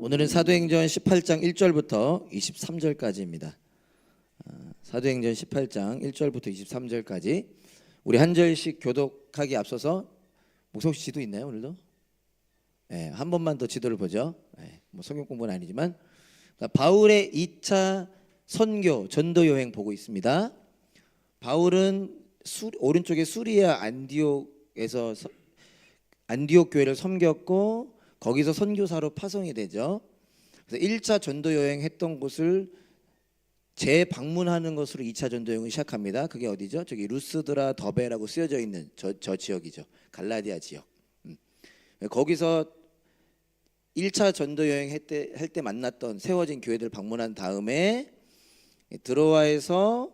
오늘은 사도행전 18장 1절부터 23절까지입니다. 사도행전 18장 1절부터 23절까지 우리 한 절씩 교독하기 앞서서 목석 지도 있나요 오늘도? 네, 한 번만 더 지도를 보죠. 네, 뭐 성경 공부는 아니지만 바울의 2차 선교 전도 여행 보고 있습니다. 바울은 오른쪽에 수리아 안디옥에서 안디옥 교회를 섬겼고 거기서 선교사로 파송이 되죠. 그래서 1차 전도 여행 했던 곳을 재방문하는 것으로 2차 전도 여행을 시작합니다. 그게 어디죠? 저기 루스드라 더베라고 쓰여져 있는 저 지역이죠. 갈라디아 지역. 거기서 1차 전도 여행 할 때 만났던 세워진 교회들 방문한 다음에 드로아에서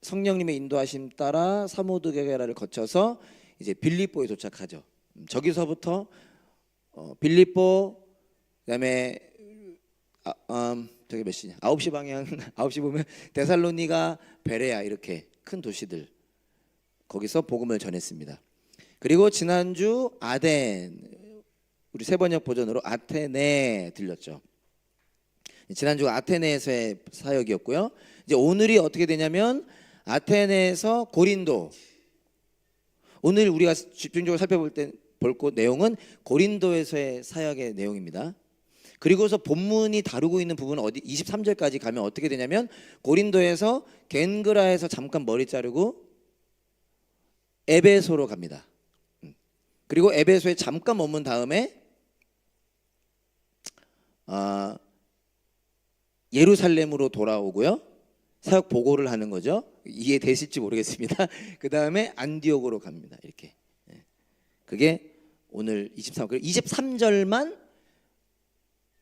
성령님의 인도하심 따라 사모드게라를 거쳐서 이제 빌립보에 도착하죠. 저기서부터 빌립보, 그다음에 저기 몇 시냐? 9시 방향 9시 보면 데살로니가, 베레아 이렇게 큰 도시들 거기서 복음을 전했습니다. 그리고 지난주 아덴, 우리 세번역 버전으로 아테네 들렸죠. 지난주 아테네에서의 사역이었고요. 이제 오늘이 어떻게 되냐면 아테네에서 고린도. 오늘 우리가 집중적으로 살펴볼 내용은 고린도에서의 사역의 내용입니다. 그리고서 본문이 다루고 있는 부분은 어디 23절까지 가면 어떻게 되냐면 고린도에서 겐그라에서 잠깐 머리 자르고 에베소로 갑니다. 그리고 에베소에 잠깐 머문 다음에 예루살렘으로 돌아오고요. 사역 보고를 하는 거죠. 이해되실지 모르겠습니다. 그 다음에 안디옥으로 갑니다. 이렇게. 그게 오늘 23절만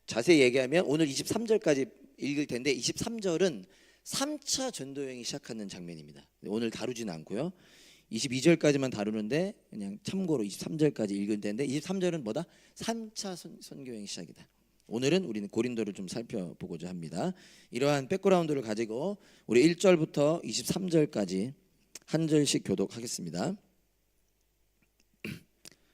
자세히 얘기하면 오늘 23절까지 읽을 텐데 23절은 3차 전도여행이 시작하는 장면입니다. 오늘 다루지는 않고요. 22절까지만 다루는데 그냥 참고로 23절까지 읽을 텐데 23절은 뭐다? 3차 선교여행 시작이다. 오늘은 우리는 고린도를 좀 살펴보고자 합니다. 이러한 백그라운드를 가지고 우리 1절부터 23절까지 한 절씩 교독하겠습니다.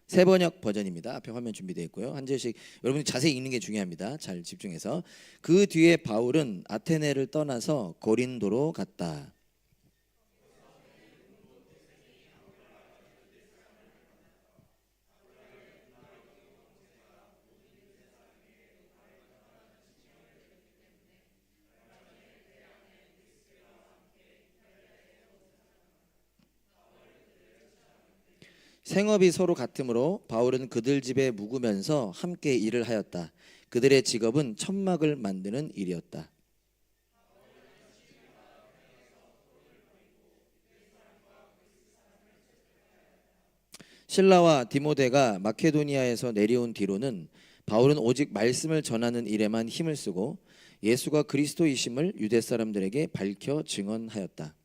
세번역 버전입니다. 앞에 화면 준비되어 있고요. 한 절씩 여러분이 자세히 읽는 게 중요합니다. 잘 집중해서. 그 뒤에 바울은 아테네를 떠나서 고린도로 갔다. 생업이 서로 같으므로 바울은 그들 집에 묵으면서 함께 일을 하였다. 그들의 직업은 천막을 만드는 일이었다. 실라와 디모데가 마케도니아에서 내려온 뒤로는 바울은 오직 말씀을 전하는 일에만 힘을 쓰고 예수가 그리스도이심을 유대 사람들에게 밝혀 증언하였다.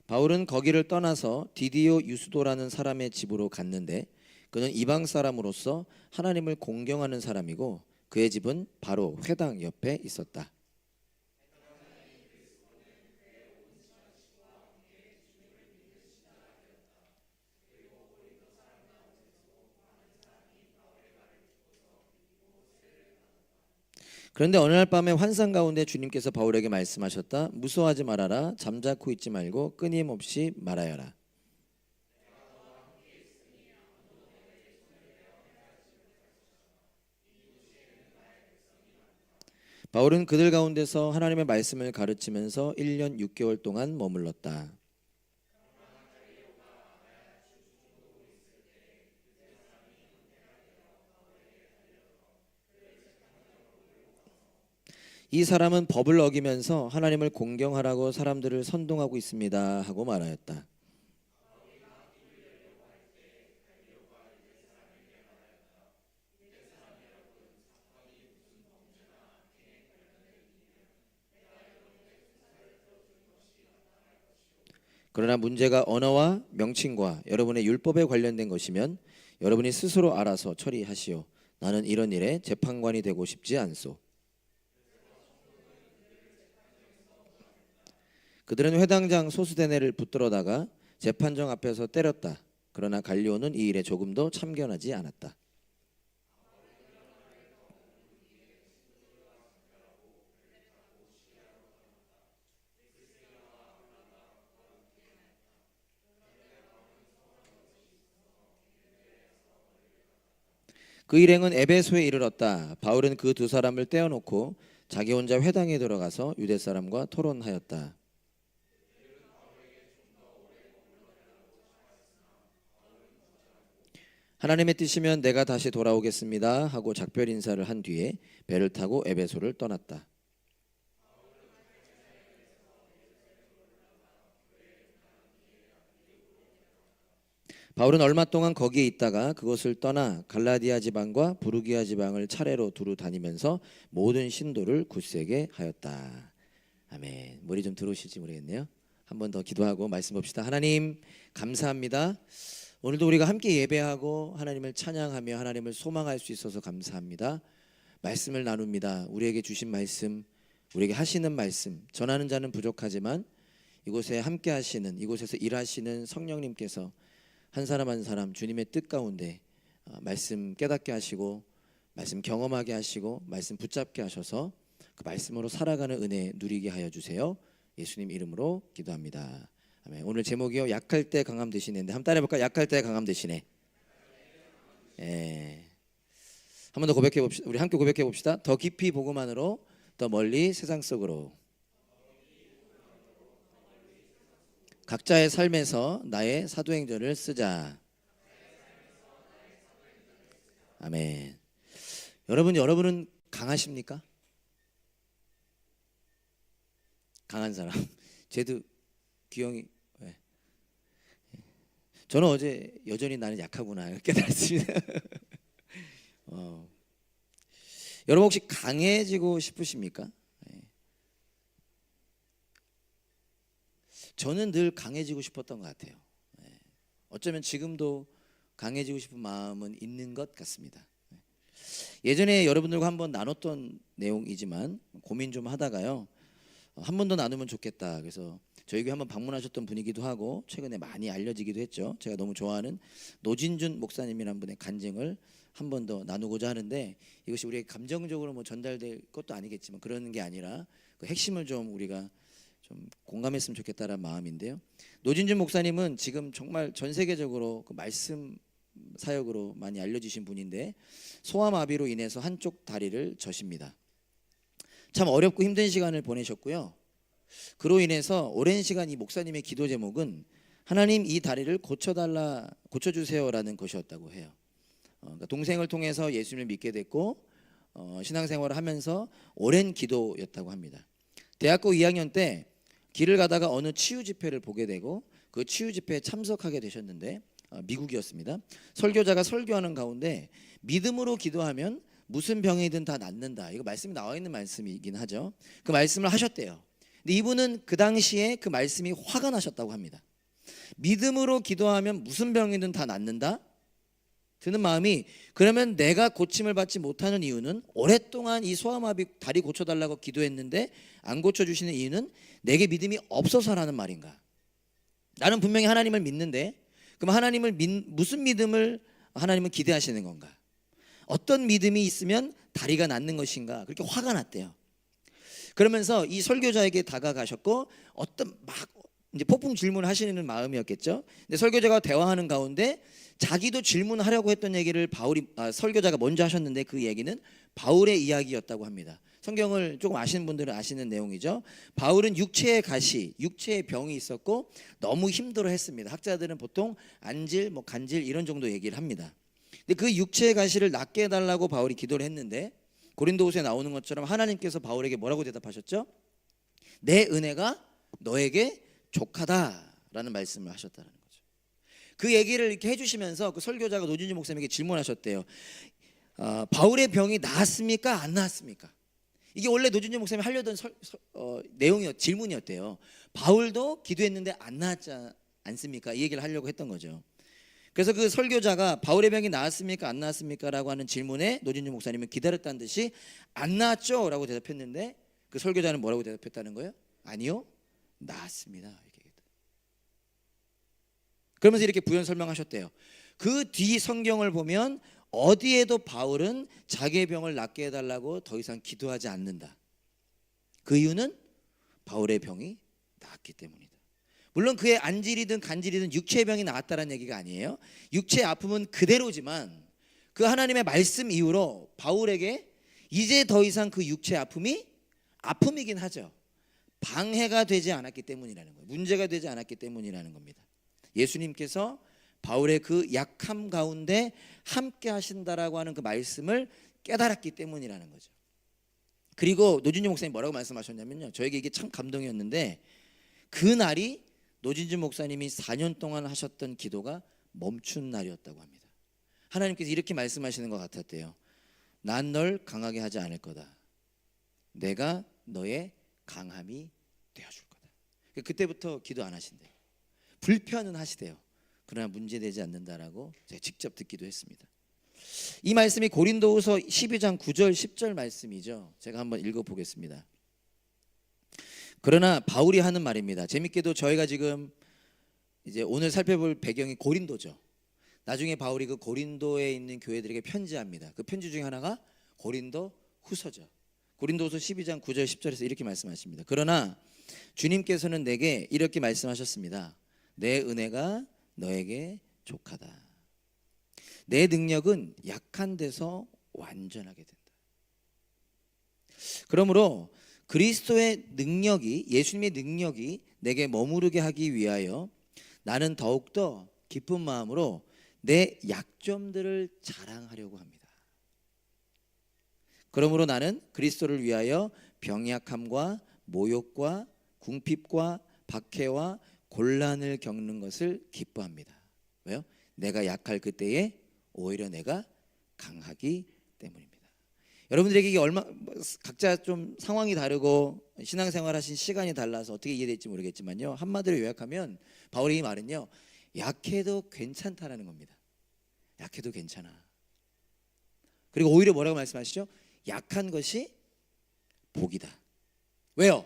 바울은 거기를 떠나서 디디오 유스도라는 사람의 집으로 갔는데 그는 이방 사람으로서 하나님을 공경하는 사람이고 그의 집은 바로 회당 옆에 있었다. 그런데 어느 날 밤에 환상 가운데 주님께서 바울에게 말씀하셨다. 무서워하지 말아라. 잠자코 있지 말고 끊임없이 말하여라. 바울은 그들 가운데서 하나님의 말씀을 가르치면서 1년 6개월 동안 머물렀다. 이 사람은 법을 어기면서 하나님을 공경하라고 사람들을 선동하고 있습니다 하고 말하였다. 그러나 문제가 언어와 명칭과 여러분의 율법에 관련된 것이면 여러분이 스스로 알아서 처리하시오. 나는 이런 일에 재판관이 되고 싶지 않소. 그들은 회당장 소스데네를 붙들어다가 재판정 앞에서 때렸다. 그러나 갈리오는 이 일에 조금도 참견하지 않았다. 그 일행은 에베소에 이르렀다. 바울은 그 두 사람을 떼어놓고 자기 혼자 회당에 들어가서 유대 사람과 토론하였다. 하나님의 뜻이면 내가 다시 돌아오겠습니다 하고 작별 인사를 한 뒤에 배를 타고 에베소를 떠났다. 바울은 얼마 동안 거기에 있다가 그것을 떠나 갈라디아 지방과 부르기아 지방을 차례로 두루 다니면서 모든 신도를 굳세게 하였다. 아멘. 머리 좀 들어오실지 모르겠네요. 한 번 더 기도하고 말씀 봅시다. 하나님 감사합니다. 오늘도 우리가 함께 예배하고 하나님을 찬양하며 하나님을 소망할 수 있어서 감사합니다. 말씀을 나눕니다. 우리에게 주신 말씀, 우리에게 하시는 말씀, 전하는 자는 부족하지만 이곳에 함께 하시는, 이곳에서 일하시는 성령님께서 한 사람 한 사람 주님의 뜻 가운데 말씀 깨닫게 하시고 말씀 경험하게 하시고 말씀 붙잡게 하셔서 그 말씀으로 살아가는 은혜 누리게 하여 주세요. 예수님 이름으로 기도합니다. 아멘. 오늘 제목이요, 약할 때 강함 되시네인데 한번 따라해볼까요? 약할 때 강함 되시네. 한 번 더 고백해 봅시다. 우리 함께 고백해 봅시다. 더 깊이 복음만으로 더 멀리 세상 속으로. 각자의 삶에서 나의 사도행전을 쓰자. 아멘. 여러분은 강하십니까? 강한 사람. 쟤도 귀영이. 네. 저는 어제 여전히 나는 약하구나 깨달았습니다. 여러분 혹시 강해지고 싶으십니까? 저는 늘 강해지고 싶었던 것 같아요. 어쩌면 지금도 강해지고 싶은 마음은 있는 것 같습니다. 예전에 여러분들과 한번 나눴던 내용이지만 고민 좀 하다가요, 한 번 더 나누면 좋겠다. 그래서 저희 교회 한번 방문하셨던 분이기도 하고 최근에 많이 알려지기도 했죠. 제가 너무 좋아하는 노진준 목사님이라는 분의 간증을 한 번 더 나누고자 하는데, 이것이 우리에게 감정적으로 뭐 전달될 것도 아니겠지만 그러는 게 아니라 그 핵심을 좀 우리가 좀 공감했으면 좋겠다라는 마음인데요. 노진준 목사님은 지금 정말 전 세계적으로 그 말씀 사역으로 많이 알려지신 분인데 소아마비로 인해서 한쪽 다리를 져십니다. 참 어렵고 힘든 시간을 보내셨고요. 그로 인해서 오랜 시간 이 목사님의 기도 제목은 하나님 이 다리를 고쳐주세요라는 것이었다고 해요. 그러니까 동생을 통해서 예수님을 믿게 됐고 신앙생활을 하면서 오랜 기도였다고 합니다. 대학교 2학년 때 길을 가다가 어느 치유 집회를 보게 되고 그 치유 집회에 참석하게 되셨는데 미국이었습니다. 설교자가 설교하는 가운데 믿음으로 기도하면 무슨 병이든 다 낫는다. 이거 말씀이 나와 있는 말씀이긴 하죠. 그 말씀을 하셨대요. 근데 이분은 그 당시에 그 말씀이 화가 나셨다고 합니다. 믿음으로 기도하면 무슨 병이든 다 낫는다? 드는 마음이, 그러면 내가 고침을 받지 못하는 이유는, 오랫동안 이 소아마비 다리 고쳐달라고 기도했는데 안 고쳐주시는 이유는 내게 믿음이 없어서라는 말인가? 나는 분명히 하나님을 믿는데 그럼 무슨 믿음을 하나님은 기대하시는 건가? 어떤 믿음이 있으면 다리가 낫는 것인가? 그렇게 화가 났대요. 그러면서 이 설교자에게 다가가셨고 어떤 막 이제 폭풍 질문을 하시는 마음이었겠죠. 근데 설교자가 대화하는 가운데 자기도 질문하려고 했던 얘기를 설교자가 먼저 하셨는데 그 얘기는 바울의 이야기였다고 합니다. 성경을 조금 아시는 분들은 아시는 내용이죠. 바울은 육체의 가시, 육체의 병이 있었고 너무 힘들어했습니다. 학자들은 보통 안질, 간질 이런 정도 얘기를 합니다. 근데 그 육체의 가시를 낫게 해달라고 바울이 기도를 했는데 고린도후서에 나오는 것처럼 하나님께서 바울에게 뭐라고 대답하셨죠? 내 은혜가 너에게 족하다라는 말씀을 하셨다는 거죠. 그 얘기를 이렇게 해주시면서 그 설교자가 노진주 목사님에게 질문하셨대요. 바울의 병이 나았습니까? 안 나았습니까? 이게 원래 노진주 목사님이 하려던 질문이었대요. 바울도 기도했는데 안 나았지 않습니까? 이 얘기를 하려고 했던 거죠. 그래서 그 설교자가 바울의 병이 나았습니까 안 나았습니까 라고 하는 질문에 노진주 목사님은 기다렸다는 듯이 안 나았죠 라고 대답했는데 그 설교자는 뭐라고 대답했다는 거예요? 아니요, 나았습니다. 그러면서 이렇게 부연 설명하셨대요. 그 뒤 성경을 보면 어디에도 바울은 자기의 병을 낫게 해달라고 더 이상 기도하지 않는다. 그 이유는 바울의 병이 나았기 때문이다. 물론 그의 안질이든 간질이든 육체의 병이 나았다는 얘기가 아니에요. 육체의 아픔은 그대로지만 그 하나님의 말씀 이후로 바울에게 이제 더 이상 그 육체의 아픔이 아픔이긴 하죠. 방해가 되지 않았기 때문이라는 거예요. 문제가 되지 않았기 때문이라는 겁니다. 예수님께서 바울의 그 약함 가운데 함께 하신다라고 하는 그 말씀을 깨달았기 때문이라는 거죠. 그리고 노진주 목사님 뭐라고 말씀하셨냐면요, 저에게 이게 참 감동이었는데 그 날이 노진주 목사님이 4년 동안 하셨던 기도가 멈춘 날이었다고 합니다. 하나님께서 이렇게 말씀하시는 것 같았대요. 난 널 강하게 하지 않을 거다. 내가 너의 강함이 되어줄 거다. 그때부터 기도 안 하신대요. 불편은 하시대요. 그러나 문제되지 않는다라고 제가 직접 듣기도 했습니다. 이 말씀이 고린도후서 12장 9절 10절 말씀이죠. 제가 한번 읽어보겠습니다. 그러나 바울이 하는 말입니다. 재밌게도 저희가 지금 이제 오늘 살펴볼 배경이 고린도죠. 나중에 바울이 그 고린도에 있는 교회들에게 편지합니다. 그 편지 중에 하나가 고린도 후서죠. 고린도후서 12장 9절 10절에서 이렇게 말씀하십니다. 그러나 주님께서는 내게 이렇게 말씀하셨습니다. 내 은혜가 너에게 족하다. 내 능력은 약한 데서 완전하게 된다. 그러므로 그리스도의 능력이, 예수님의 능력이 내게 머무르게 하기 위하여 나는 더욱더 기쁜 마음으로 내 약점들을 자랑하려고 합니다. 그러므로 나는 그리스도를 위하여 병약함과 모욕과 궁핍과 박해와 곤란을 겪는 것을 기뻐합니다. 왜요? 내가 약할 그때에 오히려 내가 강하기 때문입니다. 여러분들에게 이게 각자 좀 상황이 다르고 신앙생활 하신 시간이 달라서 어떻게 이해될지 모르겠지만요, 한마디로 요약하면 바울의 이 말은요, 약해도 괜찮다라는 겁니다. 약해도 괜찮아. 그리고 오히려 뭐라고 말씀하시죠? 약한 것이 복이다. 왜요?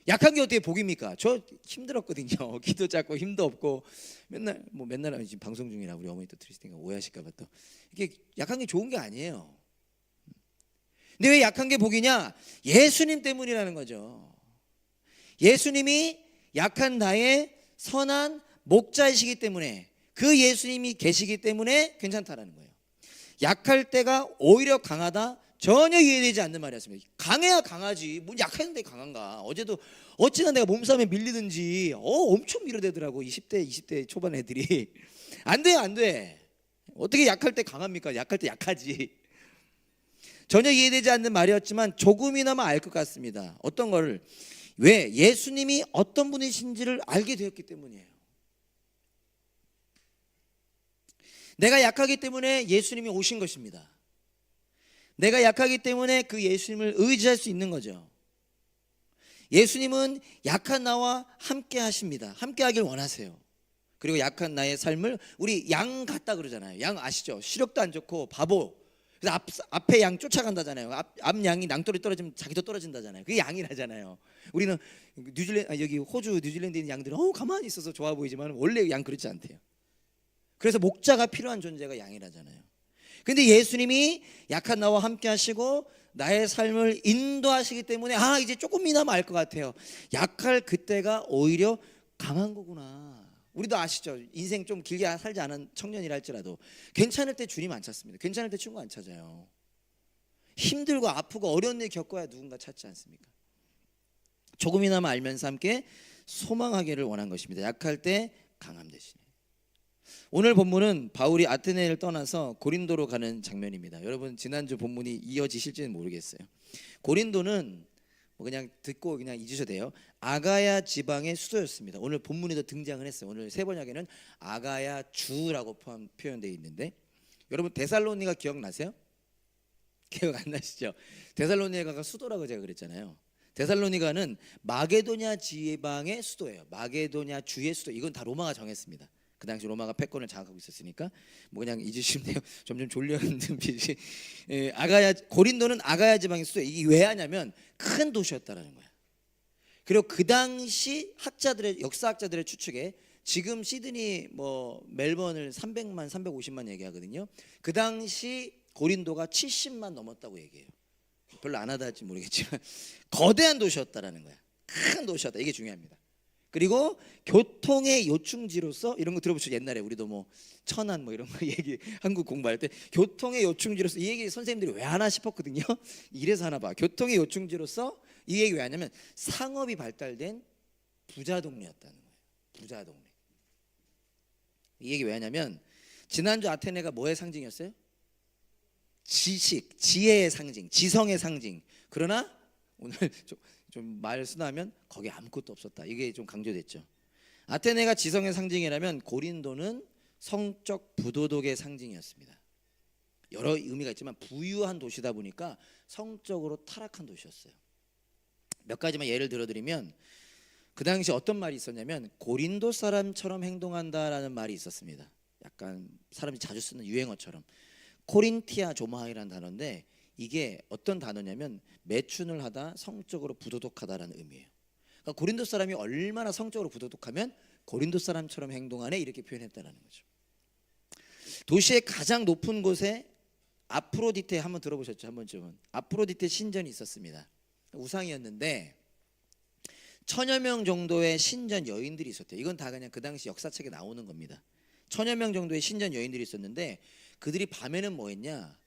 약한 게 어떻게 복입니까? 저 힘들었거든요. 기도 작고 힘도 없고 맨날 지금 방송 중이라 우리 어머니 또 들으실 테니까 오해하실까 봐 또 이게 약한 게 좋은 게 아니에요. 근데 왜 약한 게 복이냐? 예수님 때문이라는 거죠. 예수님이 약한 나의 선한 목자이시기 때문에, 그 예수님이 계시기 때문에 괜찮다라는 거예요. 약할 때가 오히려 강하다? 전혀 이해되지 않는 말이었습니다. 강해야 강하지, 뭐 약했는데 강한가. 어제도 어찌나 내가 몸싸움에 밀리든지 엄청 밀어대더라고. 20대 초반 애들이. 안 돼요, 안 돼. 어떻게 약할 때 강합니까? 약할 때 약하지. 전혀 이해되지 않는 말이었지만 조금이나마 알 것 같습니다. 어떤 거를? 왜? 예수님이 어떤 분이신지를 알게 되었기 때문이에요. 내가 약하기 때문에 예수님이 오신 것입니다. 내가 약하기 때문에 그 예수님을 의지할 수 있는 거죠. 예수님은 약한 나와 함께 하십니다. 함께 하길 원하세요. 그리고 약한 나의 삶을, 우리 양 같다 그러잖아요. 양 아시죠? 시력도 안 좋고 바보. 그래서 앞에 양 쫓아간다잖아요. 앞 양이 낭떠러지 떨어지면 자기도 떨어진다잖아요. 그게 양이라잖아요. 우리는 여기 호주, 뉴질랜드에 있는 양들은 가만히 있어서 좋아 보이지만 원래 양 그렇지 않대요. 그래서 목자가 필요한 존재가 양이라잖아요. 근데 예수님이 약한 나와 함께 하시고 나의 삶을 인도하시기 때문에 이제 조금이나마 알 것 같아요. 약할 그때가 오히려 강한 거구나. 우리도 아시죠? 인생 좀 길게 살지 않은 청년이라 할지라도 괜찮을 때 주님 안 찾습니다. 괜찮을 때 친구 안 찾아요. 힘들고 아프고 어려운 일 겪어야 누군가 찾지 않습니까? 조금이나마 알면서 함께 소망하기를 원한 것입니다. 약할 때 강함 대신에. 오늘 본문은 바울이 아테네를 떠나서 고린도로 가는 장면입니다. 여러분 지난주 본문이 이어지실지는 모르겠어요. 고린도는 그냥 듣고 그냥 잊으셔도 돼요. 아가야 지방의 수도였습니다. 오늘 본문에도 등장을 했어요. 오늘 세 번역에는 아가야 주라고 표현되어 있는데, 여러분 데살로니가 기억나세요? 기억 안 나시죠? 데살로니가가 수도라고 제가 그랬잖아요. 데살로니가는 마게도냐 지방의 수도예요. 마게도냐 주의 수도. 이건 다 로마가 정했습니다. 그 당시 로마가 패권을 장악하고 있었으니까 뭐 그냥 잊으시면 돼요. 점점 졸려하는 빛이. 아가야 고린도는 아가야 지방의 수도. 이게 왜 하냐면 큰 도시였다라는 거야. 그리고 그 당시 학자들의 역사학자들의 추측에 지금 시드니 뭐 멜번을 300만 350만 얘기하거든요. 그 당시 고린도가 70만 넘었다고 얘기해요. 별로 안 하다 할지 모르겠지만 거대한 도시였다라는 거야. 큰 도시였다. 이게 중요합니다. 그리고 교통의 요충지로서 이런 거 들어보시죠. 옛날에 우리도 뭐 천안 뭐 이런 거 얘기 한국 공부할 때 교통의 요충지로서 이 얘기 선생님들이 왜 하나 싶었거든요. 이래서 하나 봐. 교통의 요충지로서 이 얘기 왜 하냐면 상업이 발달된 부자 동네였다는 거예요. 부자 동네. 이 얘기 왜 하냐면 지난주 아테네가 뭐의 상징이었어요? 지식, 지혜의 상징, 지성의 상징. 그러나 오늘 좀 말 순하면 거기 아무것도 없었다. 이게 좀 강조됐죠. 아테네가 지성의 상징이라면 고린도는 성적 부도덕의 상징이었습니다. 여러 의미가 있지만 부유한 도시다 보니까 성적으로 타락한 도시였어요. 몇 가지만 예를 들어드리면 그 당시 어떤 말이 있었냐면 고린도 사람처럼 행동한다라는 말이 있었습니다. 약간 사람이 자주 쓰는 유행어처럼. 코린티아 조마이라는 단어인데 이게 어떤 단어냐면 매춘을 하다 성적으로 부도덕하다라는 의미예요. 그러니까 고린도 사람이 얼마나 성적으로 부도덕하면 고린도 사람처럼 행동하네 이렇게 표현했다라는 거죠. 도시의 가장 높은 곳에 아프로디테 한번 들어보셨죠? 한 번쯤은 아프로디테 신전이 있었습니다. 우상이었는데 1000여 명 정도의 신전 여인들이 있었대요. 이건 다 그냥 그 당시 역사책에 나오는 겁니다. 1000여 명 정도의 신전 여인들이 있었는데 그들이 밤에는 뭐 했냐?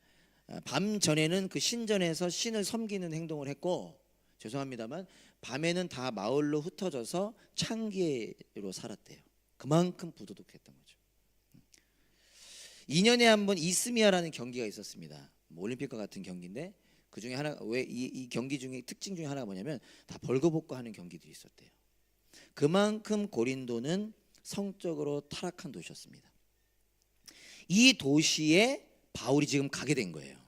밤 전에는 그 신전에서 신을 섬기는 행동을 했고, 죄송합니다만 밤에는 다 마을로 흩어져서 창기로 살았대요. 그만큼 부도덕했던 거죠. 2년에 한 번 이스미아라는 경기가 있었습니다. 뭐 올림픽과 같은 경기인데 그 중에 하나, 왜 이 경기 중에 특징 중에 하나가 뭐냐면 다 벌거벗고 하는 경기들이 있었대요. 그만큼 고린도는 성적으로 타락한 도시였습니다. 이 도시에 바울이 지금 가게 된 거예요.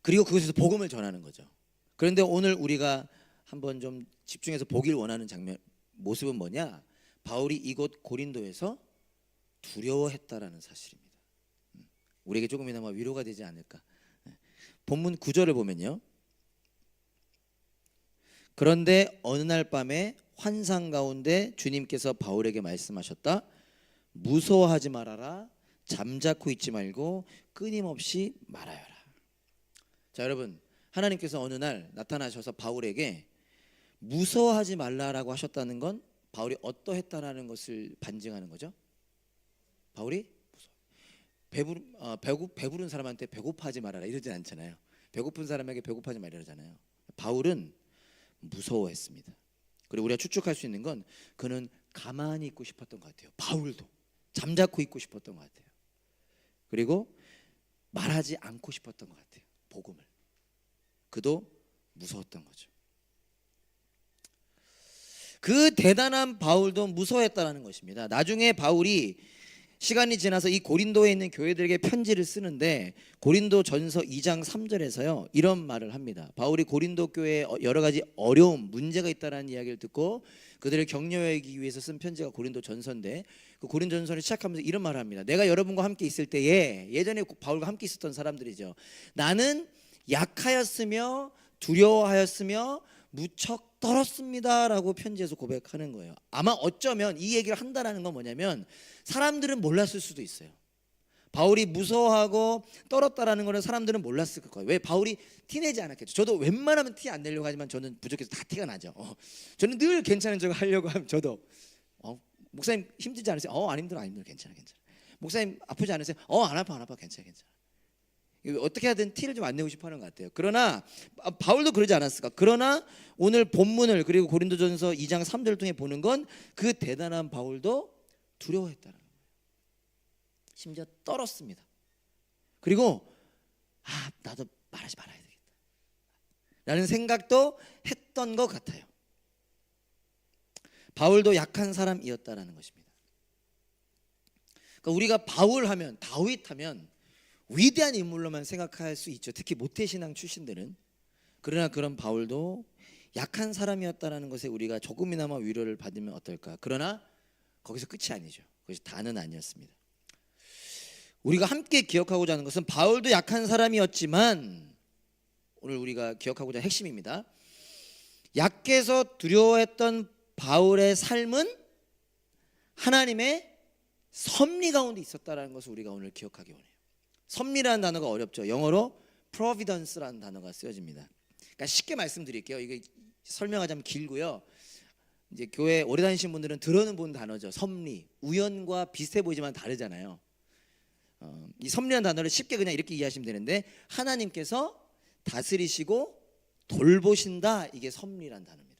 그리고 그곳에서 복음을 전하는 거죠. 그런데 오늘 우리가 한번 좀 집중해서 보길 원하는 장면, 모습은 뭐냐? 바울이 이곳 고린도에서 두려워했다라는 사실입니다. 우리에게 조금이나마 위로가 되지 않을까. 본문 9절을 보면요. 그런데 어느 날 밤에 환상 가운데 주님께서 바울에게 말씀하셨다. 무서워하지 말아라. 잠자코 있지 말고 끊임없이 말하여라. 자, 여러분, 하나님께서 어느 날 나타나셔서 바울에게 무서워하지 말라라고 하셨다는 건 바울이 어떠했다라는 것을 반증하는 거죠. 바울이 배부른 사람한테 배고파하지 말아라 이러진 않잖아요. 배고픈 사람에게 배고파하지 말라 이러잖아요. 바울은 무서워했습니다. 그리고 우리가 추측할 수 있는 건 그는 가만히 있고 싶었던 것 같아요. 바울도 잠자코 있고 싶었던 것 같아요. 그리고 말하지 않고 싶었던 것 같아요. 복음을. 그도 무서웠던 거죠. 그 대단한 바울도 무서워했다는 것입니다. 나중에 바울이 시간이 지나서 이 고린도에 있는 교회들에게 편지를 쓰는데 고린도 전서 2장 3절에서요 이런 말을 합니다. 바울이 고린도 교회에 여러 가지 어려움, 문제가 있다는 이야기를 듣고 그들을 격려하기 위해서 쓴 편지가 고린도 전서인데 그 고린도 전서를 시작하면서 이런 말을 합니다. 내가 여러분과 함께 있을 때에, 예전에 바울과 함께 있었던 사람들이죠. 나는 약하였으며 두려워하였으며 무척 떨었습니다 라고 편지에서 고백하는 거예요. 아마 어쩌면 이 얘기를 한다는 건 뭐냐면 사람들은 몰랐을 수도 있어요. 바울이 무서워하고 떨었다라는 거는 사람들은 몰랐을 거예요. 왜? 바울이 티내지 않았겠죠. 저도 웬만하면 티 안 내려고 하지만 저는 부족해서 다 티가 나죠. 저는 늘 괜찮은 척 하려고 하면 저도 목사님 힘들지 않으세요? 안 힘들어, 안 힘들어, 괜찮아. 목사님 아프지 않으세요? 안 아파, 괜찮아. 어떻게 하든 티를 좀 안 내고 싶어 하는 것 같아요. 그러나 바울도 그러지 않았을까? 그러나 오늘 본문을 그리고 고린도전서 2장 3절 통해 보는 건 그 대단한 바울도 두려워했다는 거예요. 심지어 떨었습니다. 그리고 나도 말하지 말아야 되겠다 라는 생각도 했던 것 같아요. 바울도 약한 사람이었다라는 것입니다. 그러니까 우리가 바울 하면, 다윗 하면 위대한 인물로만 생각할 수 있죠. 특히 모태신앙 출신들은. 그러나 그런 바울도 약한 사람이었다는 것에 우리가 조금이나마 위로를 받으면 어떨까. 그러나 거기서 끝이 아니죠. 그것이 다는 아니었습니다. 우리가 함께 기억하고자 하는 것은 바울도 약한 사람이었지만 오늘 우리가 기억하고자 하는 핵심입니다. 약해서 두려워했던 바울의 삶은 하나님의 섭리 가운데 있었다는 것을 우리가 오늘 기억하기 원해요. 섭리라는 단어가 어렵죠. 영어로 providence라는 단어가 쓰여집니다. 그러니까 쉽게 말씀드릴게요. 이게 설명하자면 길고요. 이제 교회 오래 다니신 분들은 들어는 본 단어죠. 섭리, 우연과 비슷해 보이지만 다르잖아요. 이 섭리라는 단어를 쉽게 그냥 이렇게 이해하시면 되는데 하나님께서 다스리시고 돌보신다, 이게 섭리라는 단어입니다.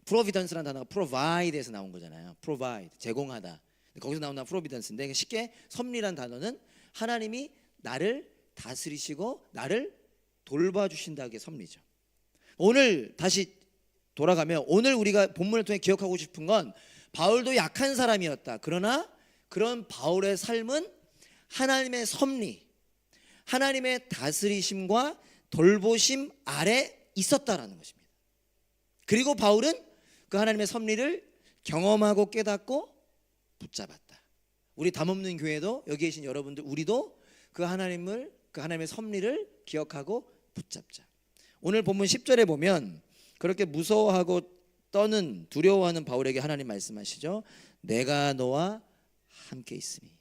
providence라는 단어가 provide에서 나온 거잖아요. provide, 제공하다. 거기서 나온 단어 providence인데 쉽게 섭리라는 단어는 하나님이 나를 다스리시고 나를 돌봐주신다, 게 섭리죠. 오늘 다시 돌아가면 오늘 우리가 본문을 통해 기억하고 싶은 건 바울도 약한 사람이었다. 그러나 그런 바울의 삶은 하나님의 섭리, 하나님의 다스리심과 돌보심 아래 있었다라는 것입니다. 그리고 바울은 그 하나님의 섭리를 경험하고 깨닫고 붙잡았다. 우리 담없는 교회도 여기 계신 여러분들, 우리도 그 하나님의 섭리를 기억하고 붙잡자. 오늘 본문 10절에 보면 그렇게 무서워하고 떠는, 두려워하는 바울에게 하나님 말씀하시죠. 내가 너와 함께 있으니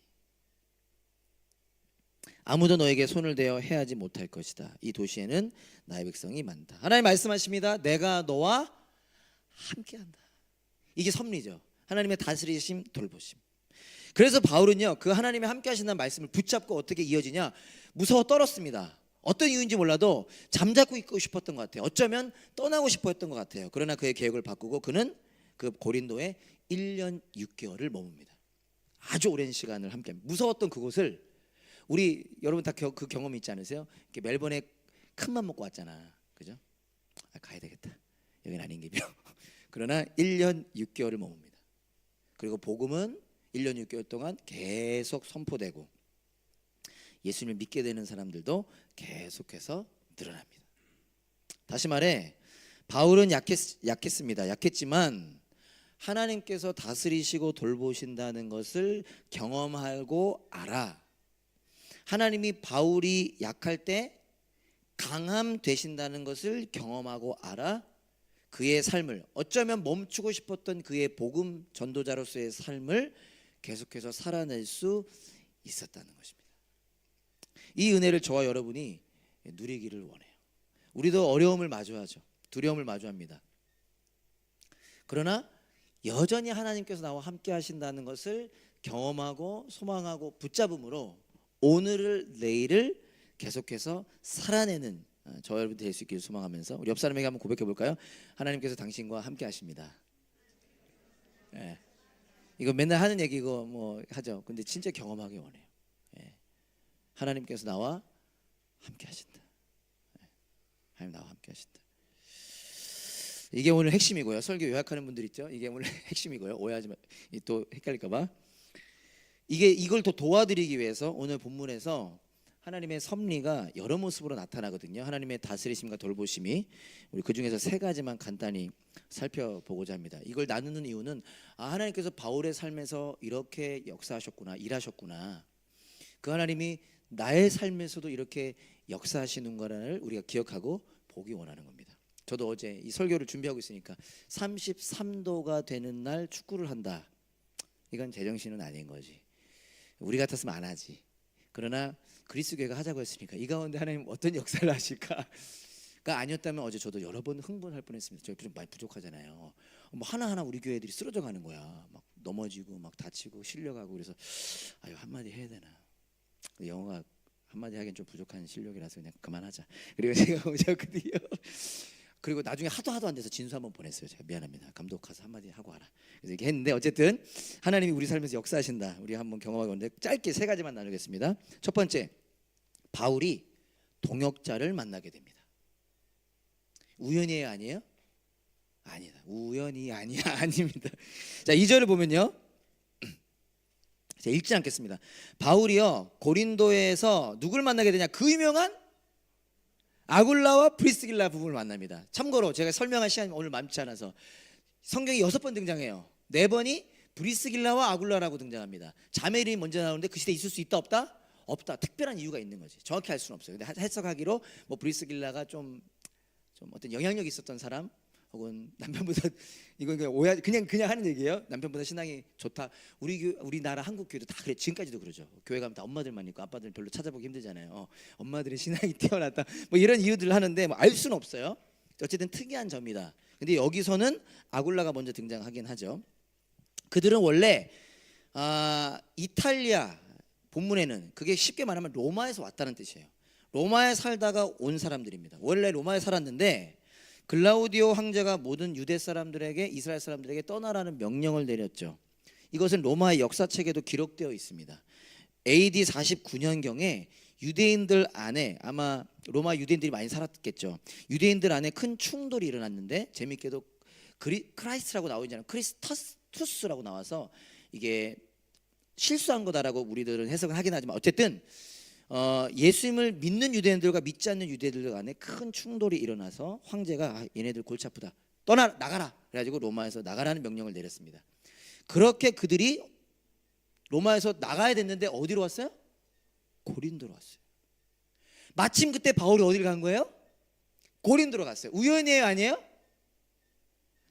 아무도 너에게 손을 대어 해하지 못할 것이다. 이 도시에는 나의 백성이 많다. 하나님 말씀하십니다. 내가 너와 함께한다. 이게 섭리죠. 하나님의 다스리심, 돌보심. 그래서 바울은요, 그 하나님의 함께 하신다는 말씀을 붙잡고 어떻게 이어지냐, 무서워 떨었습니다. 어떤 이유인지 몰라도 잠자코 있고 싶었던 것 같아요. 어쩌면 떠나고 싶어 했던 것 같아요. 그러나 그의 계획을 바꾸고 그는 그 고린도에 1년 6개월을 머뭅니다. 아주 오랜 시간을 함께, 무서웠던 그곳을, 우리 여러분 다 그 경험이 있지 않으세요? 이렇게 멜번에 큰맘 먹고 왔잖아, 그죠? 가야 되겠다, 여긴 아닌 게요. 그러나 1년 6개월을 머뭅니다. 그리고 복음은 1년 6개월 동안 계속 선포되고 예수님을 믿게 되는 사람들도 계속해서 늘어납니다. 다시 말해 바울은 약했습니다. 약했지만 하나님께서 다스리시고 돌보신다는 것을 경험하고 알아. 하나님이 바울이 약할 때 강함 되신다는 것을 경험하고 알아. 그의 삶을, 어쩌면 멈추고 싶었던 그의 복음 전도자로서의 삶을 계속해서 살아낼 수 있었다는 것입니다. 이 은혜를 저와 여러분이 누리기를 원해요. 우리도 어려움을 마주하죠. 두려움을 마주합니다. 그러나 여전히 하나님께서 나와 함께 하신다는 것을 경험하고 소망하고 붙잡음으로 오늘을, 내일을 계속해서 살아내는 저 여러분 될 수 있기를 소망하면서 우리 옆 사람에게 한번 고백해 볼까요? 하나님께서 당신과 함께 하십니다. 예. 이거 맨날 하는 얘기고 뭐 하죠. 근데 진짜 경험하기 원해요. 예. 하나님께서 나와 함께 하신다. 예. 하나님 나와 함께 하신다. 이게 오늘 핵심이고요. 설교 요약하는 분들 있죠. 이게 오늘 핵심이고요. 오해하지 마. 또 헷갈릴까 봐. 이걸 더 도와드리기 위해서 오늘 본문에서 하나님의 섭리가 여러 모습으로 나타나거든요. 하나님의 다스리심과 돌보심이, 우리 그중에서 세 가지만 간단히 살펴보고자 합니다. 이걸 나누는 이유는 하나님께서 바울의 삶에서 이렇게 역사하셨구나, 일하셨구나. 그 하나님이 나의 삶에서도 이렇게 역사하시는 거를 우리가 기억하고 보기 원하는 겁니다. 저도 어제 이 설교를 준비하고 있으니까 33도가 되는 날 축구를 한다. 이건 제정신은 아닌 거지. 우리 같았으면 안 하지. 그러나 그리스도교회가 하자고 했으니까 이 가운데 하나님 어떤 역사를 하실까가 아니었다면 어제 저도 여러 번 흥분할 뻔했습니다. 저희 좀 많이 부족하잖아요. 뭐 하나하나 우리 교회들이 쓰러져 가는 거야. 막 넘어지고 막 다치고 실려가고. 그래서 한마디 해야 되나. 영어가 한마디 하기엔 좀 부족한 실력이라서 그냥 그만하자. 그리고 제가 오셨거든요. 그리고 나중에 하도 안 돼서 진수 한번 보냈어요. 제가 미안합니다. 감독 가서 한마디 하고 와라. 그래서 이렇게 했는데 어쨌든 하나님이 우리 삶에서 역사하신다. 우리 한번 경험하고 있는데 짧게 세 가지만 나누겠습니다. 첫 번째, 바울이 동역자를 만나게 됩니다. 우연이에요, 아니에요? 아니다. 우연이 아니야, 아닙니다. 자, 2절을 보면요. 제가 읽지 않겠습니다. 바울이요 고린도에서 누굴 만나게 되냐? 그 유명한 아굴라와 프리스길라 부부를 만납니다. 참고로 제가 설명할 시간이 오늘 많지 않아서 성경이 6번 등장해요. 4번이 브리스길라와 아굴라라고 등장합니다. 자매 이름이 먼저 나오는데 그 시대에 있을 수 있다 없다? 없다. 특별한 이유가 있는 거지. 정확히 알 수는 없어요. 근데 해석하기로 뭐 브리스길라가 좀 어떤 영향력이 있었던 사람, 혹은 남편보다 이건 그냥 하는 얘기예요. 남편보다 신앙이 좋다. 우리나라 한국 교회도 다 그래. 지금까지도 그러죠. 교회 가면 다 엄마들만 있고 아빠들은 별로 찾아보기 힘들잖아요. 엄마들의 신앙이 뛰어났다. 뭐 이런 이유들을 하는데 뭐 알 수는 없어요. 어쨌든 특이한 점이다. 근데 여기서는 아굴라가 먼저 등장하긴 하죠. 그들은 원래 이탈리아 본문에는 그게 쉽게 말하면 로마에서 왔다는 뜻이에요. 로마에 살다가 온 사람들입니다. 원래 로마에 살았는데 글라우디오 황제가 모든 유대 사람들에게, 이스라엘 사람들에게 떠나라는 명령을 내렸죠. 이것은 로마의 역사책에도 기록되어 있습니다. AD 49년경에 유대인들 안에, 아마 로마 유대인들이 많이 살았겠죠. 유대인들 안에 큰 충돌이 일어났는데, 재밌게도 크라이스트라고 나오잖아요. 크리스터스라고 나와서 이게 실수한 거다라고 우리들은 해석을 하긴 하지만, 어쨌든 예수님을 믿는 유대인들과 믿지 않는 유대인들 간에 큰 충돌이 일어나서 황제가 얘네들 골치 아프다, 나가라. 그래가지고 로마에서 나가라는 명령을 내렸습니다. 그렇게 그들이 로마에서 나가야 됐는데 어디로 왔어요? 고린도로 왔어요. 마침 그때 바울이 어디를 간 거예요? 고린도로 갔어요. 우연이에요, 아니에요?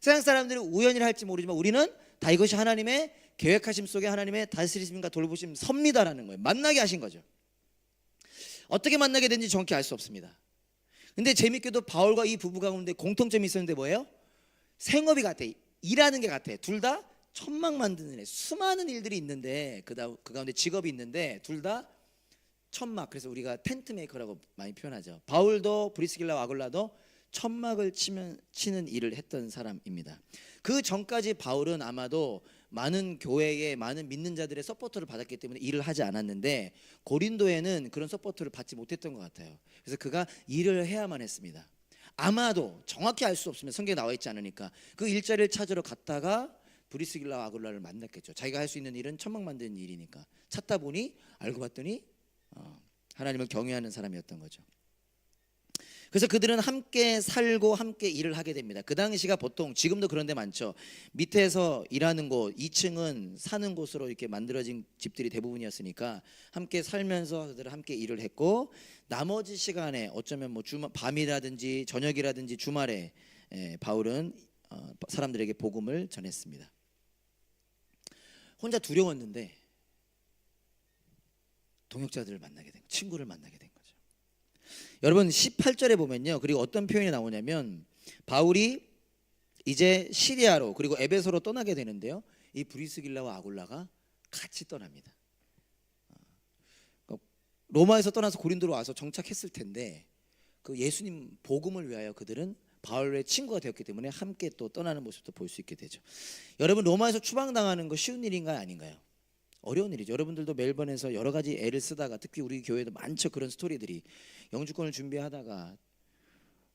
세상 사람들은 우연이라 할지 모르지만 우리는 다 이것이 하나님의 계획하심 속에 하나님의 다스리심과 돌보심 섭니다라는 거예요. 만나게 하신 거죠. 어떻게 만나게 된지 정확히 알 수 없습니다. 근데 재밌게도 바울과 이 부부 가운데 공통점이 있었는데 뭐예요? 생업이 같아. 일하는 게 같아. 둘 다 천막 만드는 애. 수많은 일들이 있는데 그 가운데 직업이 있는데 둘 다 천막. 그래서 우리가 텐트 메이커라고 많이 표현하죠. 바울도 브리스길라와 아굴라도 천막을 치는 일을 했던 사람입니다. 그 전까지 바울은 아마도 많은 교회의 많은 믿는 자들의 서포트를 받았기 때문에 일을 하지 않았는데, 고린도에는 그런 서포트를 받지 못했던 것 같아요. 그래서 그가 일을 해야만 했습니다. 아마도 정확히 알 수 없으면 성경에 나와 있지 않으니까 그 일자리를 찾으러 갔다가 브리스길라와 아굴라를 만났겠죠. 자기가 할 수 있는 일은 천막 만드는 일이니까. 찾다 보니 알고 봤더니 하나님을 경외하는 사람이었던 거죠. 그래서 그들은 함께 살고 함께 일을 하게 됩니다. 그 당시가 보통, 지금도 그런 데 많죠. 밑에서 일하는 곳, 2층은 사는 곳으로 이렇게 만들어진 집들이 대부분이었으니까 함께 살면서 그들은 함께 일을 했고, 나머지 시간에 어쩌면 뭐 밤이라든지 저녁이라든지 주말에 바울은 사람들에게 복음을 전했습니다. 혼자 두려웠는데 동역자들을 만나게 된, 친구를 만나게 된 거죠. 여러분 18절에 보면요, 그리고 어떤 표현이 나오냐면 바울이 이제 시리아로 그리고 에베소로 떠나게 되는데요, 이 브리스길라와 아굴라가 같이 떠납니다. 로마에서 떠나서 고린도로 와서 정착했을 텐데 그 예수님 복음을 위하여 그들은 바울의 친구가 되었기 때문에 함께 또 떠나는 모습도 볼 수 있게 되죠. 여러분, 로마에서 추방당하는 거 쉬운 일인가요, 아닌가요? 어려운 일이죠. 여러분들도 멜번에서 여러 가지 애를 쓰다가, 특히 우리 교회도 많죠, 그런 스토리들이. 영주권을 준비하다가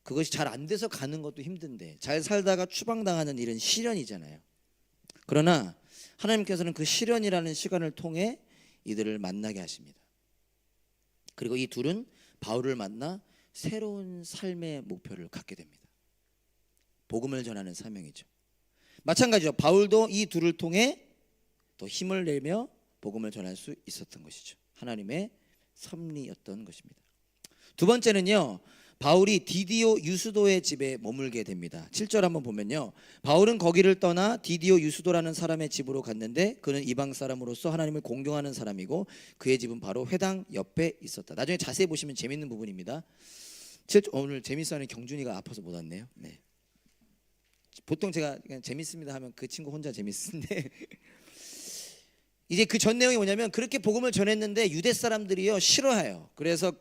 그것이 잘 안 돼서 가는 것도 힘든데, 잘 살다가 추방당하는 일은 시련이잖아요. 그러나 하나님께서는 그 시련이라는 시간을 통해 이들을 만나게 하십니다. 그리고 이 둘은 바울을 만나 새로운 삶의 목표를 갖게 됩니다. 복음을 전하는 사명이죠. 마찬가지죠. 바울도 이 둘을 통해 또 힘을 내며 복음을 전할 수 있었던 것이죠. 하나님의 섭리였던 것입니다. 두 번째는요, 바울이 디디오 유스도의 집에 머물게 됩니다. 7절 한번 보면요, 바울은 거기를 떠나 디디오 유스도라는 사람의 집으로 갔는데 그는 이방 사람으로서 하나님을 공경하는 사람이고 그의 집은 바로 회당 옆에 있었다. 나중에 자세히 보시면 재밌는 부분입니다. 오늘 재밌어하는 경준이가 아파서 못 왔네요. 네. 보통 제가 그냥 재밌습니다 하면 그 친구 혼자 재밌는데 이제 그 전 내용이 뭐냐면, 그렇게 복음을 전했는데 유대 사람들이요 싫어해요. 그래서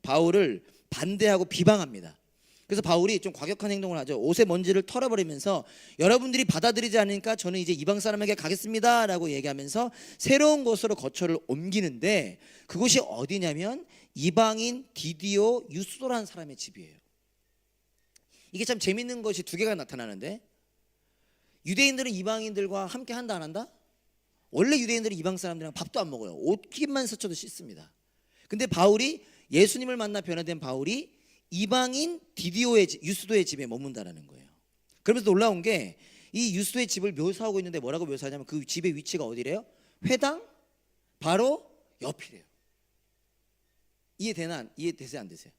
바울을 반대하고 비방합니다. 그래서 바울이 좀 과격한 행동을 하죠. 옷의 먼지를 털어버리면서 여러분들이 받아들이지 않으니까 저는 이제 이방 사람에게 가겠습니다 라고 얘기하면서 새로운 곳으로 거처를 옮기는데, 그곳이 어디냐면 이방인 디디오 유스도라는 사람의 집이에요. 이게 참 재밌는 것이 두 개가 나타나는데, 유대인들은 이방인들과 함께 한다 안 한다? 원래 유대인들은 이방 사람들이랑 밥도 안 먹어요. 옷깃만 스쳐도 씻습니다. 근데 바울이, 예수님을 만나 변화된 바울이 이방인 디디오의 유스도의 집에 머문다라는 거예요. 그러면서 놀라운 게, 이 유스도의 집을 묘사하고 있는데 뭐라고 묘사하냐면 그 집의 위치가 어디래요? 회당 바로 옆이래요. 이해되세요 안 되세요?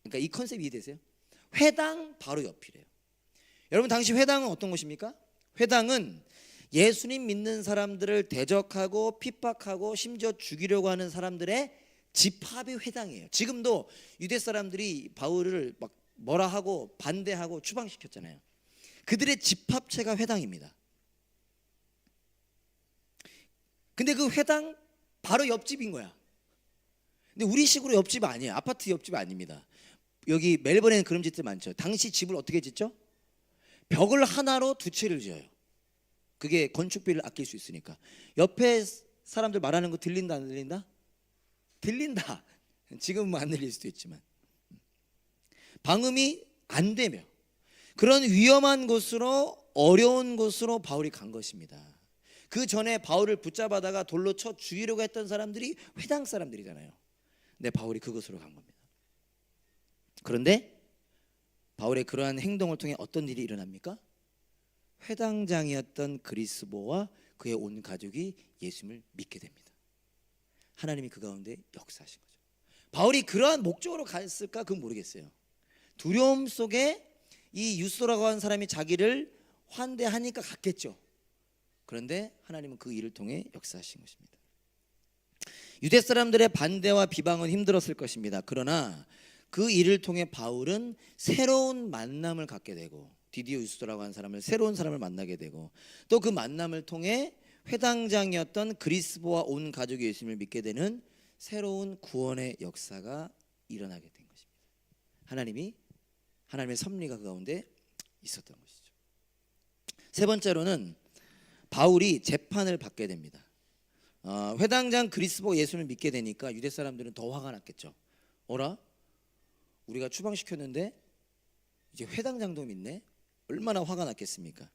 그러니까 이 컨셉 이해되세요? 회당 바로 옆이래요. 여러분 당시 회당은 어떤 곳입니까? 회당은 예수님 믿는 사람들을 대적하고 핍박하고 심지어 죽이려고 하는 사람들의 집합이 회당이에요. 지금도 유대 사람들이 바울을 막 뭐라 하고 반대하고 추방시켰잖아요. 그들의 집합체가 회당입니다. 근데 그 회당 바로 옆집인 거야. 근데 우리식으로 옆집 아니에요. 아파트 옆집 아닙니다. 여기 멜번에는 그런 집들 많죠. 당시 집을 어떻게 짓죠? 벽을 하나로 두 채를 지어요. 그게 건축비를 아낄 수 있으니까. 옆에 사람들 말하는 거 들린다 안 들린다? 들린다. 지금은 안 들릴 수도 있지만 방음이 안 되며 그런 위험한 곳으로 어려운 곳으로 바울이 간 것입니다. 그 전에 바울을 붙잡아다가 돌로 쳐 죽이려고 했던 사람들이 회당 사람들이잖아요. 근데 바울이 그곳으로 간 겁니다. 그런데 바울의 그러한 행동을 통해 어떤 일이 일어납니까? 회당장이었던 그리스보와 그의 온 가족이 예수님을 믿게 됩니다. 하나님이 그 가운데 역사하신 거죠. 바울이 그러한 목적으로 갔을까? 그건 모르겠어요. 두려움 속에 이 유스도라고 하는 사람이 자기를 환대하니까 갔겠죠. 그런데 하나님은 그 일을 통해 역사하신 것입니다. 유대 사람들의 반대와 비방은 힘들었을 것입니다. 그러나 그 일을 통해 바울은 새로운 만남을 갖게 되고 디디오 유스도라고 하는 사람을 새로운 사람을 만나게 되고 또 그 만남을 통해 회당장이었던 그리스보와 온 가족이 예수님을 믿게 되는 새로운 구원의 역사가 일어나게 된 것입니다. 하나님의 섭리가 그 가운데 있었던 것이죠. 세 번째로는 바울이 재판을 받게 됩니다. 회당장 그리스보 예수님을 믿게 되니까 유대 사람들은 더 화가 났겠죠. 어라? 우리가 추방시켰는데 이제 회당장도 믿네? 얼마나 화가 났겠습니까?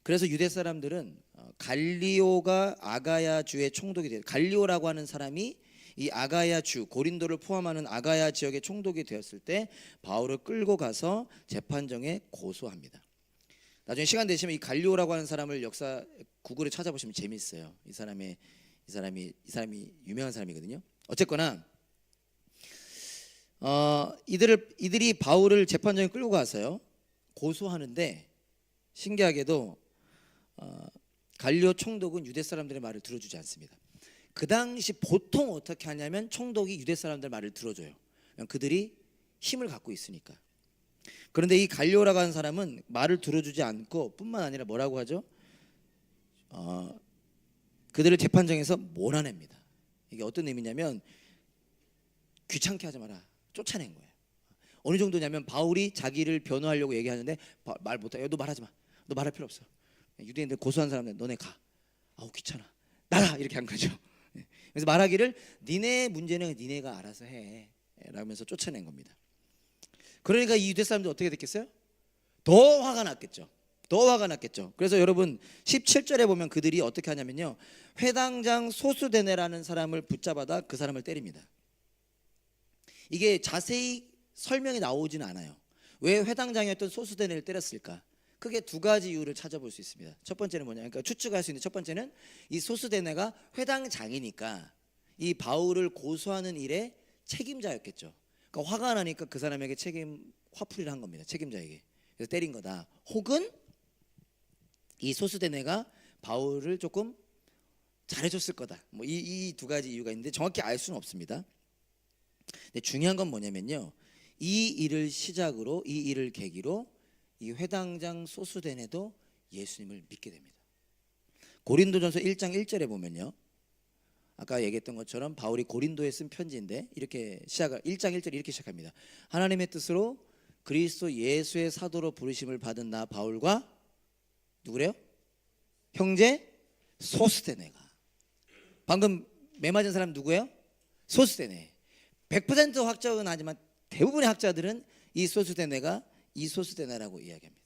그래서 유대 사람들은 갈리오가 아가야 주의 총독이 돼요. 갈리오라고 하는 사람이 이 아가야 주 고린도를 포함하는 아가야 지역의 총독이 되었을 때 바울을 끌고 가서 재판정에 고소합니다. 나중에 시간 되시면 이 갈리오라고 하는 사람을 역사 구글에 찾아보시면 재밌어요. 이 사람이 유명한 사람이거든요. 어쨌거나 이들이 바울을 재판정에 끌고 가서요 고소하는데 신기하게도 갈리오 총독은 유대 사람들의 말을 들어주지 않습니다. 그 당시 보통 어떻게 하냐면 총독이 유대 사람들 말을 들어줘요. 그들이 힘을 갖고 있으니까. 그런데 이 갈리오라고 하는 사람은 말을 들어주지 않고 뿐만 아니라 뭐라고 하죠? 그들을 재판정에서 몰아냅니다. 이게 어떤 의미냐면 귀찮게 하지 마라. 쫓아낸 거예요. 어느 정도냐면 바울이 자기를 변호하려고 얘기하는데 말 못해. 너 말하지 마. 너 말할 필요 없어. 유대인들 고소한 사람들 너네 가. 아우 귀찮아. 나라 이렇게 한 거죠. 그래서 말하기를 니네 문제는 니네가 알아서 해 라면서 쫓아낸 겁니다. 그러니까 이 유대 사람들 어떻게 됐겠어요? 더 화가 났겠죠. 더 화가 났겠죠. 그래서 여러분 17절에 보면 그들이 어떻게 하냐면요 회당장 소수데네라는 사람을 붙잡아다 그 사람을 때립니다. 이게 자세히 설명이 나오지는 않아요. 왜 회당장이었던 소수데네를 때렸을까? 크게 두 가지 이유를 찾아볼 수 있습니다. 첫 번째는 뭐냐? 그러니까 추측할 수 있는 첫 번째는 이 소수데네가 회당장이니까 이 바울을 고소하는 일에 책임자였겠죠. 그러니까 화가 나니까 그 사람에게 화풀이를 한 겁니다. 책임자에게. 그래서 때린 거다. 혹은 이 소수데네가 바울을 조금 잘해줬을 거다. 뭐 이 두 가지 이유가 있는데 정확히 알 수는 없습니다. 근데 중요한 건 뭐냐면요. 이 일을 시작으로 이 일을 계기로 이 회당장 소수데네도 예수님을 믿게 됩니다. 고린도전서 1장 1절에 보면요. 아까 얘기했던 것처럼 바울이 고린도에 쓴 편지인데 이렇게 1장 1절 이렇게 시작합니다. 하나님의 뜻으로 그리스도 예수의 사도로 부르심을 받은 나 바울과 누구래요? 형제 소수데네가. 방금 매 맞은 사람 누구예요? 소수데네. 100% 확정은 하지만 대부분의 학자들은 이 소수데네가 이 소수데네라고 이야기합니다.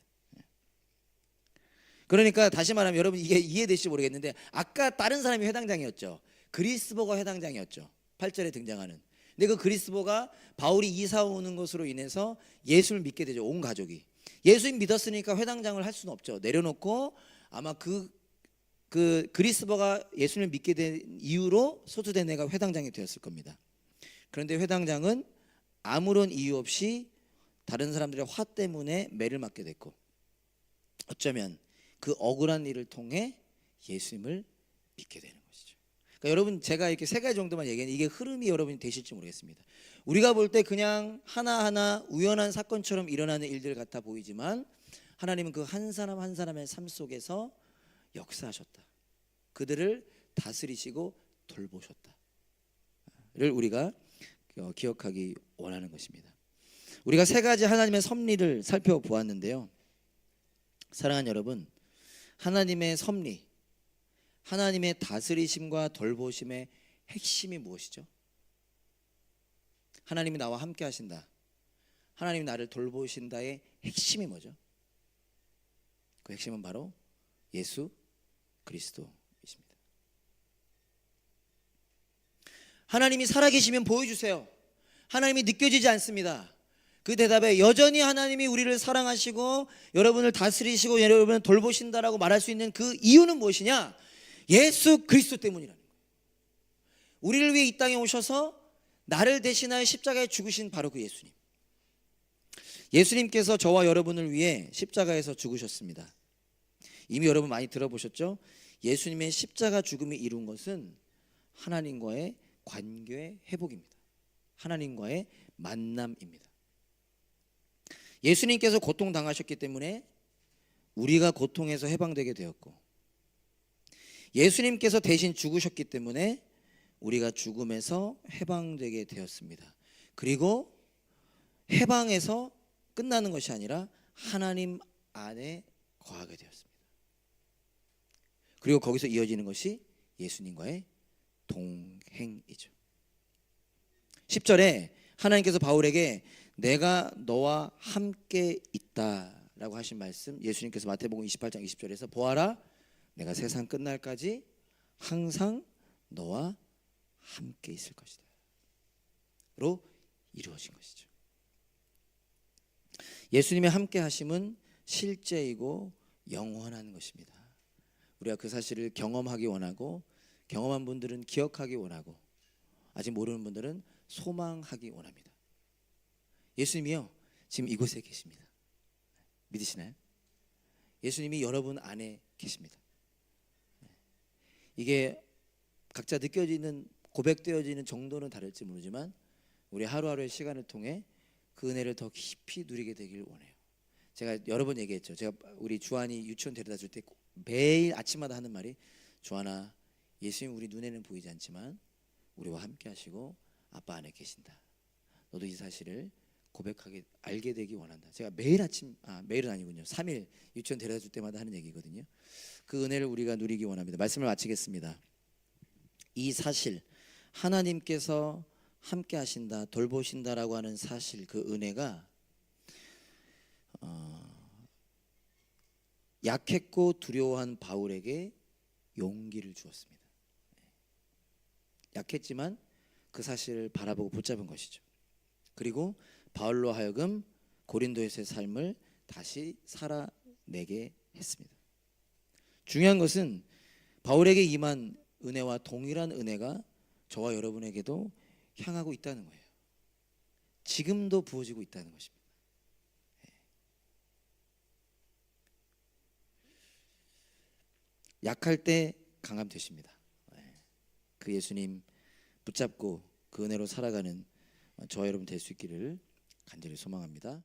그러니까 다시 말하면 여러분 이게 이해되실지 모르겠는데 아까 다른 사람이 회당장이었죠. 그리스보가 회당장이었죠. 8절에 등장하는. 근데 그 그리스보가 바울이 이사 오는 것으로 인해서 예수를 믿게 되죠. 온 가족이. 예수님 믿었으니까 회당장을 할 수는 없죠. 내려놓고 아마 그 그리스도가 예수님을 믿게 된 이유로 소수된 애가 회당장이 되었을 겁니다. 그런데 회당장은 아무런 이유 없이 다른 사람들의 화 때문에 매를 맞게 됐고, 어쩌면 그 억울한 일을 통해 예수님을 믿게 되는 것이죠. 그러니까 여러분, 제가 이렇게 세 가지 정도만 얘기했는데 이게 흐름이 여러분이 되실지 모르겠습니다. 우리가 볼 때 그냥 하나하나 우연한 사건처럼 일어나는 일들 같아 보이지만 하나님은 그 한 사람 한 사람의 삶 속에서 역사하셨다. 그들을 다스리시고 돌보셨다를 우리가 기억하기 원하는 것입니다. 우리가 세 가지 하나님의 섭리를 살펴보았는데요. 사랑하는 여러분, 하나님의 섭리, 하나님의 다스리심과 돌보심의 핵심이 무엇이죠? 하나님이 나와 함께 하신다, 하나님이 나를 돌보신다의 핵심이 뭐죠? 그 핵심은 바로 예수 그리스도이십니다. 하나님이 살아계시면 보여주세요. 하나님이 느껴지지 않습니다. 그 대답에 여전히 하나님이 우리를 사랑하시고 여러분을 다스리시고 여러분을 돌보신다라고 말할 수 있는 그 이유는 무엇이냐? 예수 그리스도 때문이라는 거예요. 우리를 위해 이 땅에 오셔서 나를 대신하여 십자가에 죽으신 바로 그 예수님. 예수님께서 저와 여러분을 위해 십자가에서 죽으셨습니다. 이미 여러분 많이 들어보셨죠? 예수님의 십자가 죽음이 이룬 것은 하나님과의 관계의 회복입니다. 하나님과의 만남입니다. 예수님께서 고통당하셨기 때문에 우리가 고통에서 해방되게 되었고, 예수님께서 대신 죽으셨기 때문에 우리가 죽음에서 해방되게 되었습니다. 그리고 해방에서 끝나는 것이 아니라 하나님 안에 거하게 되었습니다. 그리고 거기서 이어지는 것이 예수님과의 동행이죠. 10절에 하나님께서 바울에게 내가 너와 함께 있다라고 하신 말씀, 예수님께서 마태복음 28장 20절에서 보아라 내가 세상 끝날까지 항상 너와 함께 있을 것이다 로 이루어진 것이죠. 예수님의 함께 하심은 실제이고 영원한 것입니다. 우리가 그 사실을 경험하기 원하고, 경험한 분들은 기억하기 원하고, 아직 모르는 분들은 소망하기 원합니다. 예수님이요 지금 이곳에 계십니다. 믿으시나요? 예수님이 여러분 안에 계십니다. 이게 각자 느껴지는, 고백되어지는 정도는 다를지 모르지만 우리 하루하루의 시간을 통해 그 은혜를 더 깊이 누리게 되길 원해요. 제가 여러 번 얘기했죠. 제가 우리 주한이 유치원 데려다 줄 때 매일 아침마다 하는 말이, 주한아, 예수님 우리 눈에는 보이지 않지만 우리와 함께 하시고 아빠 안에 계신다. 너도 이 사실을 고백하게, 알게 되기 원한다. 제가 매일 아침, 매일은 아니군요, 3일 유치원 데려다 줄 때마다 하는 얘기거든요. 그 은혜를 우리가 누리기 원합니다. 말씀을 마치겠습니다. 이 사실, 하나님께서 함께 하신다, 돌보신다라고 하는 사실, 그 은혜가 약했고 두려워한 바울에게 용기를 주었습니다. 약했지만 그 사실을 바라보고 붙잡은 것이죠. 그리고 바울로 하여금 고린도에서의 삶을 다시 살아내게 했습니다. 중요한 것은 바울에게 임한 은혜와 동일한 은혜가 저와 여러분에게도 향하고 있다는 거예요. 지금도 부어지고 있다는 것입니다. 약할 때 강함 되십니다. 그 예수님 붙잡고 그 은혜로 살아가는 저와 여러분 될 수 있기를 간절히 소망합니다.